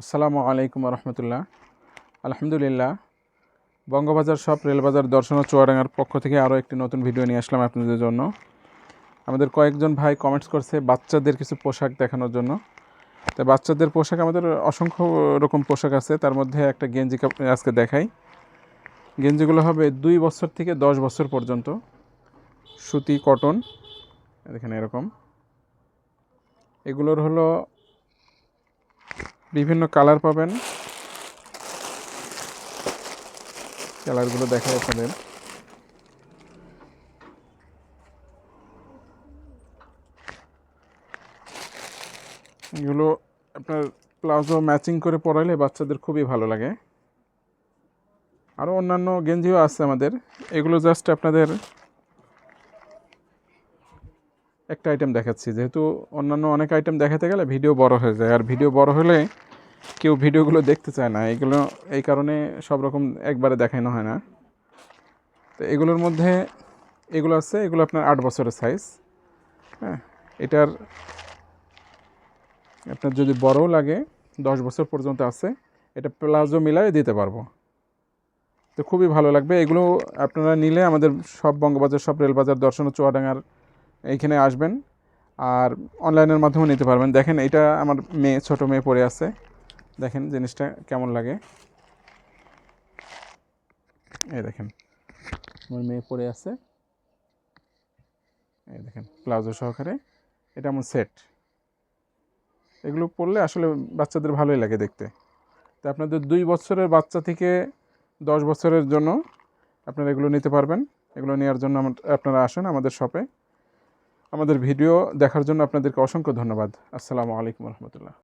আসসালামু আলাইকুম রহমতুল্লাহ। আলহামদুলিল্লাহ, বঙ্গবাজার শপ রেলবাজার দর্শন ও চুয়াডাঙ্গার পক্ষ থেকে আরও একটি নতুন ভিডিও নিয়ে আসলাম আপনাদের জন্য। আমাদের কয়েকজন ভাই কমেন্টস করছে বাচ্চাদের কিছু পোশাক দেখানোর জন্য। তো বাচ্চাদের পোশাক আমাদের অসংখ্য রকম পোশাক আছে, তার মধ্যে একটা গেঞ্জি আজকে দেখাই। গেঞ্জিগুলো হবে 2 বছর থেকে 10 বছর পর্যন্ত, সুতি কটন, এখানে এরকম। এগুলোর হলো বিভিন্ন কালার পাবেন, কালারগুলো দেখাই আপনাদের। এগুলো আপনার প্লাজো ম্যাচিং করে পরাইলে বাচ্চাদের খুবই ভালো লাগে। আরও অন্যান্য গেঞ্জিও আছে আমাদের, এগুলো জাস্ট আপনাদের একটা আইটেম দেখাচ্ছি, যেহেতু অন্যান্য অনেক আইটেম দেখাতে গেলে ভিডিও বড় হয়ে যায়, আর ভিডিও বড় হলে কেউ ভিডিওগুলো দেখতে চায় না, এগুলো এই কারণে সব রকম একবারে দেখানো হয় না। তো এগুলোর মধ্যে এগুলো আছে, এগুলো আপনার 8 বছরের সাইজ। হ্যাঁ, এটার আপনার যদি বড়ও লাগে 10 বছর পর্যন্ত আছে, এটা প্লাজো মিলাই দিতে পারবো। তো খুবই ভালো লাগবে। এগুলো আপনারা নিলে আমাদের সব বঙ্গবাজার সব রেলবাজার দর্শন ও চুয়াডাঙ্গার এইখানে আসবেন, আর অনলাইনের মাধ্যমে নিতে পারবেন। দেখেন, এটা আমার মেয়ে, ছোটো মেয়ে পরে আছে, দেখেন জিনিসটা কেমন লাগে। এই দেখেন আমার মেয়ে পরে আছে, এই দেখেন প্লাজো সহকারে, এটা আমার সেট। এগুলো পরলে আসলে বাচ্চাদের ভালোই লাগে দেখতে। তো আপনাদের 2 বছরের বাচ্চা থেকে 10 বছরের জন্য আপনারা এগুলো নিতে পারবেন। এগুলো নেওয়ার জন্য আপনারা আসেন আমাদের শপে। আমাদের ভিডিও দেখার জন্য আপনাদেরকে অসংখ্য ধন্যবাদ। আসসালামু আলাইকুম রহমতুল্লাহ।